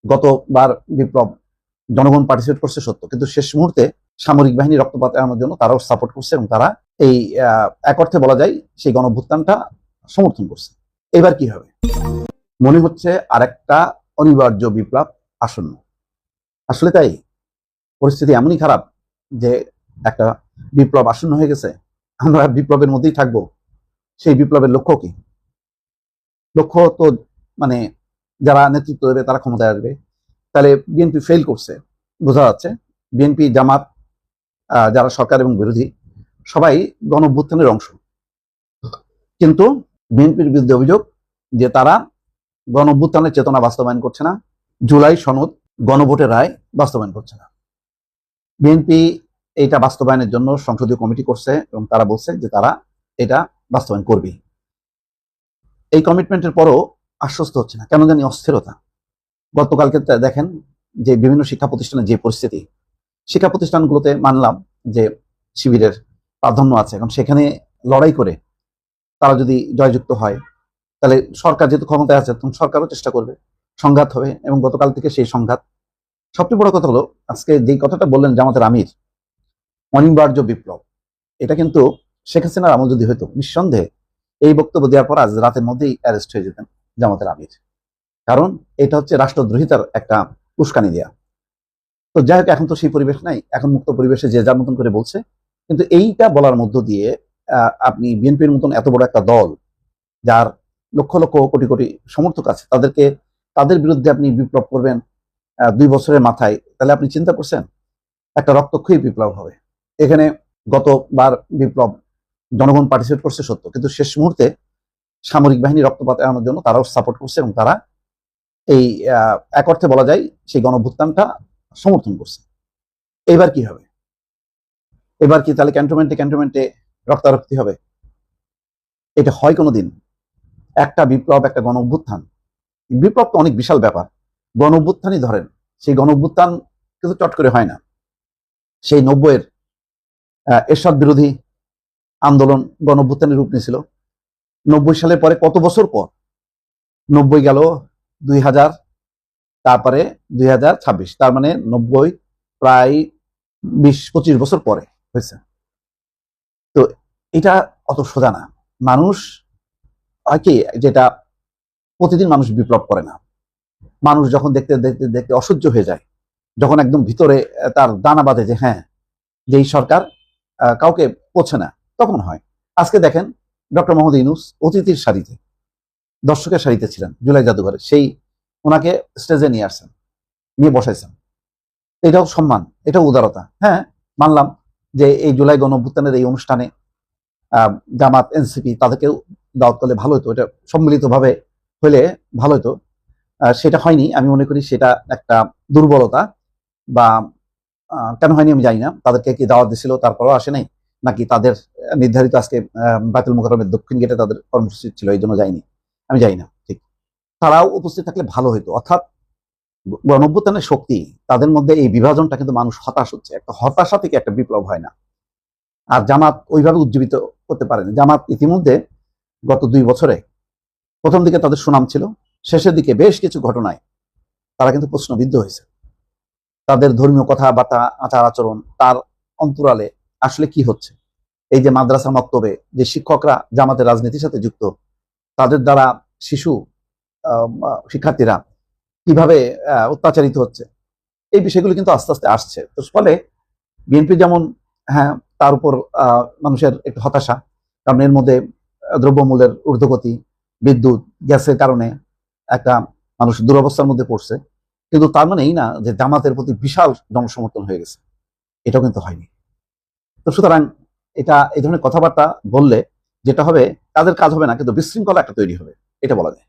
গতবার বিপ্লব জনগণ পার্টিসিপেট করছে সত্য, কিন্তু শেষ মুহূর্তে সামরিক বাহিনী রক্তপাত এড়ানোর জন্য তারাও সাপোর্ট করছে এবং তারা এই এক অর্থে বলা যায় সেই গণঅভ্যুত্থানটা সমর্থন করছে। এবার কি হবে? মনে হচ্ছে আরেকটা অনিবার্য বিপ্লব আসন্ন। আসলে তাই, পরিস্থিতি এমনই খারাপ যে একটা বিপ্লব আসন্ন হয়ে গেছে। আমরা বিপ্লবের মধ্যেই থাকবো। সেই বিপ্লবের লক্ষ্য কি? লক্ষ্য তো মানে যারা নেতৃত্ব দেবে তারা ক্ষমতায় আসবে। তাহলে বিএনপি ফেল করছে বোঝা যাচ্ছে। বিএনপি, জামাত, যারা সরকার এবং বিরোধী সবাই গণঅভ্যুত্থানের অংশ, কিন্তু বিএনপির বিরুদ্ধে অভিযোগ যে তারা গণঅভ্যুত্থানের চেতনা বাস্তবায়ন করছে না, জুলাই সনদ গণভোটের রায় বাস্তবায়ন করছে না। বিএনপি এটা বাস্তবায়নের জন্য সংসদীয় কমিটি করছে এবং তারা বলছে যে তারা এটা বাস্তবায়ন করবে। এই কমিটমেন্টের পরও আশ্বস্ত হচ্ছে না, কেন জানি অস্থিরতা। গতকালকে দেখেন যে বিভিন্ন শিক্ষা প্রতিষ্ঠানের যে পরিস্থিতি, শিক্ষা প্রতিষ্ঠানগুলোতে মানলাম যে শিবিরের প্রাধান্য আছে, এখন সেখানে লড়াই করে তারা যদি জয়যুক্ত হয় তাহলে সরকার যেহেতু ক্ষমতায় আছে তখন সরকারও চেষ্টা করবে, সংঘাত হবে এবং গতকাল থেকে সেই সংঘাত। সবচেয়ে বড় কথা হলো আজকে যেই কথাটা বললেন জামাতের আমির, অনিবার্য বিপ্লব, এটা কিন্তু শেখ হাসিনার আমল যদি হইতো নিঃসন্দেহে এই বক্তব্য দেওয়ার পর আজ রাতের মধ্যেই অ্যারেস্ট হয়ে যেতেন জামাতের আমির, কারণ এটা হচ্ছে রাষ্ট্রদ্রোহিতার একটা উস্কানি দেয়া। তো যাই হোক, এখন তো সেই পরিবেশ নাই, এখন মুক্ত পরিবেশে যে যার মতন করে বলছে। কিন্তু এইটা বলার মধ্য দিয়ে আপনি বিএনপির মতন এত বড় একটা দল, যার লক্ষ লক্ষ কোটি কোটি সমর্থক আছে, তাদের বিরুদ্ধে আপনি বিপ্লব করবেন 2 বছরের মাথায়, তাহলে আপনি চিন্তা করছেন একটা রক্তক্ষয়ী বিপ্লব হবে। এখানে গতবার বিপ্লব জনগণ পার্টিসিপেট করছে সত্য, কিন্তু শেষ মুহূর্তে সামরিক বাহিনী রক্তপাত এড়ানোর জন্য তারাও সাপোর্ট করছে এবং তারা এই এক অর্থে বলা যায় সেই গণঅভ্যুত্থানটা সমর্থন করছে। এবার কি হবে? এবার কি তাহলে ক্যান্টনমেন্টে ক্যান্টনমেন্টে রক্তারক্তি হবে? এটা হয় কোনোদিন? একটা বিপ্লব, একটা গণঅভ্যুত্থান, বিপ্লব তো অনেক বিশাল ব্যাপার। গণঅভ্যুত্থানই ধরেন, সেই গণঅভ্যুত্থান কিন্তু চট করে হয় না। সেই 90-এর এরশাদ বিরোধী আন্দোলন গণঅভ্যুত্থানের রূপ নিয়েছিল। 90 সালের পরে কত বছর পর? 90 গেল, 2000, তারপরে 2026, তার মানে 90 প্রায় 20-25 বছর পরে হয়েছে। তো এটা অত সোজা না। মানুষ হয় কি, যেটা প্রতিদিন মানুষ বিপ্লব করে না, মানুষ যখন দেখতে দেখতে দেখতে অসহ্য হয়ে যায়, যখন একদম ভিতরে তার দানা বাঁধে যে হ্যাঁ, যেই সরকার কাউকে পোছে না, তখন হয়। আজকে দেখেন ডক্টর মোহাম্মদ ইউনূস অতিথির সারিতে, দর্শকের সারিতে ছিলেন জুলাই জাদুঘরে, সেই ওনাকে স্টেজে নিয়ে আসছেন, নিয়ে বসাইছেন। এটাও সম্মান, এটাও উদারতা। হ্যাঁ, মানলাম যে এই জুলাই গণঅভ্যুত্থানের এই অনুষ্ঠানে জামাত, এনসিপি তাদেরকেও দাওয়াত করলে ভালো হতো, এটা সম্মিলিতভাবে হলে ভালো হতো। সেটা হয়নি। আমি মনে করি সেটা একটা দুর্বলতা, বা কেন হয়নি আমি জানি না। তাদেরকে কি দাওয়াত দিছিল তারপরও আসে নাই, নাকি তাদের নির্ধারিত আজকে বায়তুল মোকাররমের দক্ষিণ গেটে তাদের কর্মসূচি ছিল এই জন্য যায়নি, আমি জানি না। ঠিক, তারাও উপস্থিত থাকলে ভালো হতো। অর্থাৎ গণঅভ্যুত্থানের শক্তি, তাদের মধ্যে এই বিভাজনটা, কিন্তু মানুষ হতাশ হচ্ছে। একটা হতাশা থেকে একটা বিপ্লব হয় না। আর জামাত ওইভাবে উজ্জীবিত করতে পারেনি। জামাত ইতিমধ্যে গত 2 বছরে প্রথম দিকে তাদের সুনাম ছিল, শেষের দিকে বেশ কিছু ঘটনায় তারা কিন্তু প্রশ্নবিদ্ধ হয়েছে। তাদের ধর্মীয় কথাবার্তা, আচার আচরণ, তার অন্তরালে আসলে কি হচ্ছে। এই যে মাদ্রাসা মক্তবে যে শিক্ষকরা জামাতের রাজনীতির সাথে যুক্ত, তাদের দ্বারা শিশু শিক্ষার্থীরা কিভাবে অত্যাচারিত হচ্ছে, এই বিষয়গুলো কিন্তু আস্তে আস্তে আসছে। তো ফলে বিএনপি যেমন, হ্যাঁ, তার উপর মানুষের একটু হতাশা, কারণ এর মধ্যে দ্রব্যমূল্যের ঊর্ধ্বগতি, বিদ্যুৎ, গ্যাসের কারণে একটা মানুষ দুরবস্থার মধ্যে পড়ছে। কিন্তু তার মানে এই না যে জামাতের প্রতি বিশাল জনসমর্থন হয়ে গেছে, এটাও কিন্তু হয়নি। তো সুতরাং এটা, এই ধরনের কথাবার্তা বললে যেটা হবে, তাদের কাজ হবে না, কিন্তু বিশৃঙ্খলা একটা তৈরি হবে, এটা বলা যায়।